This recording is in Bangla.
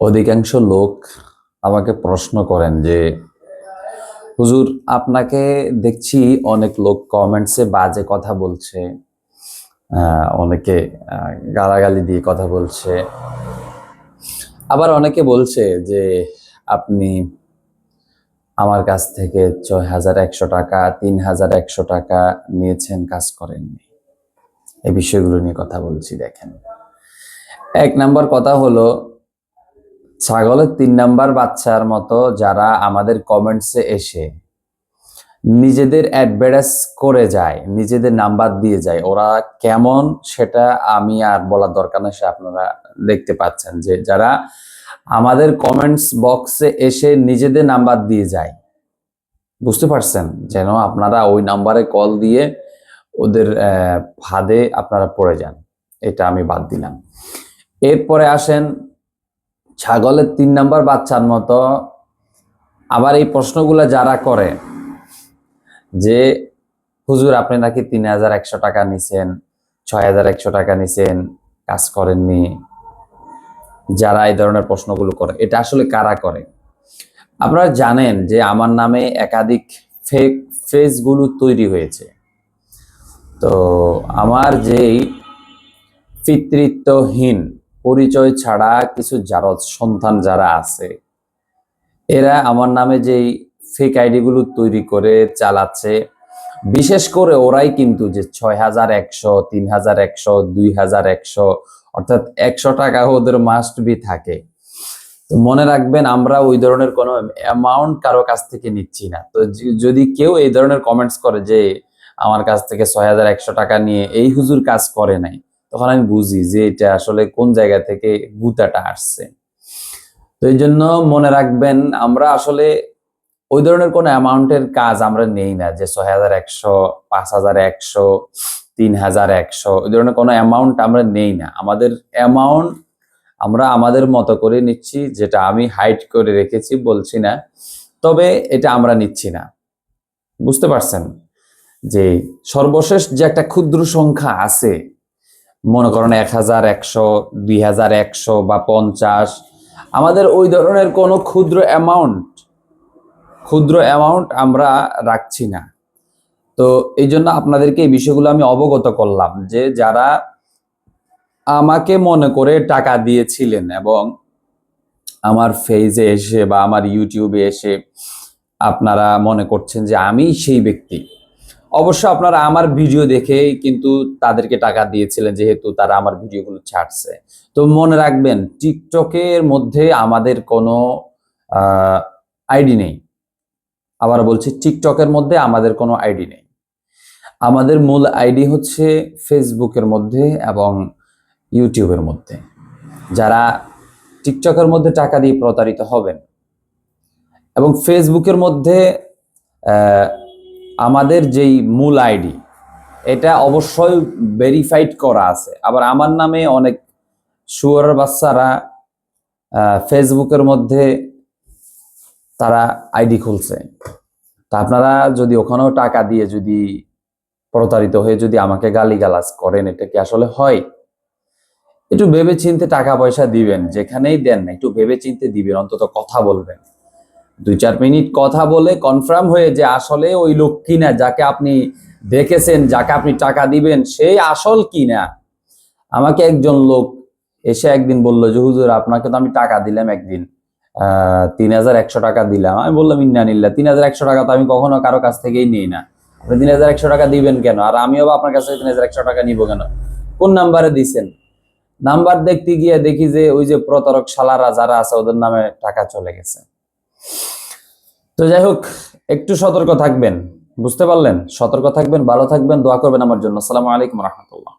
অধিকাংশ লোক আমাকে প্রশ্ন করেন যে হুজুর, আপনাকে দেখছি অনেক লোক কমেন্টসে বাজে কথা বলছে, অনেকে গালাগালি দিয়ে কথা বলছে, আবার অনেকে বলছে যে আপনি আমার কাছ থেকে ৬,১০০ টাকা ৩,১০০ টাকা নিয়েছেন, কাজ করেননি। এই বিষয়গুলো নিয়ে কথা বলছি। দেখেন, ১ নাম্বার কথা হলো, ছাগলের ৩ নাম্বার বাচ্চার মতো যারা আমাদের কমেন্টসে এসে নিজেদের অ্যাডভার্টাইজ করে যায়, নিজেদের নাম্বার দিয়ে যায়, ওরা কেমন সেটা আমি আর বলার দরকার নেই, সে আপনারা দেখতে পাচ্ছেন যে যারা আমাদের কমেন্টস বক্সে এসে নিজেদের নাম্বার দিয়ে যায়, বুঝতে পারছেন? যেন আপনারা ওই নাম্বারে কল দিয়ে ওদের ফাঁদে আপনারা পড়ে যান, এটা আমি বাদ দিলাম। এরপরে আসেন, ছাগলের ৩ নাম্বার বাচ্চার মতো আবার এই প্রশ্নগুলো যারা করে যে হুজুর, আপনি নাকি ৩,১০০ টাকা নিছেন, ৬,১০০ টাকা নিছেন, কাজ করেননি। যারা এই ধরনের প্রশ্নগুলো করে, এটা আসলে কারা করে? আপনারা জানেন যে আমার নামে একাধিক ফেক পেজগুলো তৈরি হয়েছে। তো আমার যেই পিতৃত্বহীন, পরিচয় ছাড়া কিছু জারজ সন্তান যারা আছে, এরা আমার নামে যেই ফেক আইডিগুলো তৈরি করে চালাচ্ছে, বিশেষ করে ওরাই কিন্তু যে ৬,১০০, ৩,১০০, ২,১০০, অর্থাৎ ১০০ টাকা ওদের মাস্ট বি থাকে। তো মনে রাখবেন, আমরা ওই ধরনের কোনো অ্যামাউন্ট কারো কাছ থেকে নিচ্ছি না। তো যদি কেউ এই ধরনের কমেন্টস করে যে আমার কাছ থেকে ৬,১০০ টাকা নিয়ে এই হুজুর কাজ করে নাই, তখন আমি বুঝি যে এটা আসলে কোন জায়গা থেকে গুতাটা আসছে। তো এই জন্য মনে রাখবেন, আমরা আসলে ওই ধরনের কোনো অ্যামাউন্টের কাজ আমরা নেই না যে ৬,১০০, ৫,১০০, ৩,১০০, ওই ধরনের কোনো অ্যামাউন্ট আমরা নেই না। আমাদের অ্যামাউন্ট আমরা আমাদের মতো করে নিচ্ছি, যেটা আমি হাইড করে রেখেছি বলছি না, তবে এটা আমরা নিচ্ছি না। বুঝতে পারছেন যে সর্বশেষ যে একটা ক্ষুদ্র সংখ্যা আছে, মনে করেন ১,১০০, ২,১০০ বা ৫০, আমাদের ওই ধরনের কোনো ক্ষুদ্র অ্যামাউন্ট আমরা রাখছি না। তো এই জন্য আপনাদেরকে এই বিষয়গুলো আমি অবগত করলাম যে যারা আমাকে মনে করে টাকা দিয়েছিলেন এবং আমার ফেজে এসে বা আমার ইউটিউবে এসে আপনারা মনে করছেন যে আমি সেই ব্যক্তি, অবশ্য আপনারা আমার ভিডিও দেখেই কিন্তু তাদেরকে টাকা দিয়েছিলেন, যেহেতু তারা আমার ভিডিওগুলো ছাড়ছে। তো মনে রাখবেন, টিকটকের মধ্যে আমাদের কোনো আইডি নেই। আবার বলছি, টিকটকের মধ্যে আমাদের কোনো আইডি নেই। আমাদের মূল আইডি হচ্ছে ফেসবুকের মধ্যে এবং ইউটিউবের মধ্যে। যারা টিকটকের মধ্যে টাকা দিয়ে প্রতারিত হবেন এবং ফেসবুকের মধ্যে আমাদের যেই মূল আইডি, এটা অবশ্যই ভেরিফাইড করা আছে। আবার আমার নামে অনেক শুয়োরের বাচ্চারা ফেসবুকের মধ্যে তারা আইডি খুলছে। তা আপনারা যদি ওখানেও টাকা দিয়ে যদি প্রতারিত হয়ে যদি আমাকে গালিগালাজ করেন, এটা কি আসলে হয়? একটু ভেবে চিন্তে টাকা পয়সা দিবেন, যেখানেই দেন না একটু ভেবে চিন্তে দিবেন, অন্তত কথা বলবেন। ২-৪ মিনিট কথা বলে কনফার্ম হয়ে যে আসলে ওই লোক কিনা, যাকে আপনি দেখেছেন, যাকে আপনি টাকা দিবেন, সেই আসল কিনা। আমাকে একজন লোক এসে একদিন বলল যে হুজুর, আপনাকে তো আমি টাকা দিলাম একদিন, ৩,১০০ টাকা দিলাম। আমি বললাম ইন্নানিল্লাহ, ৩,১০০ টাকা তো আমি কখনো কারো কাছ থেকেই নিই না। আপনি ৩,১০০ টাকা দিবেন কেন? আর আমিও বা আপনার কাছে ৩,১০০ টাকা নিবো কেন? কোন নাম্বারে দিছেন? নাম্বার দেখতে গিয়ে দেখি যে ওই যে প্রতারক শালারা যারা আছে, ওদের নামে টাকা চলে গেছে। তো যাই হোক, একটু সতর্ক থাকবেন, বুঝতে পারলেন? সতর্ক থাকবেন, ভালো থাকবেন, দোয়া করবেন আমার জন্য। আসসালামু আলাইকুম রহমতুল্লাহ।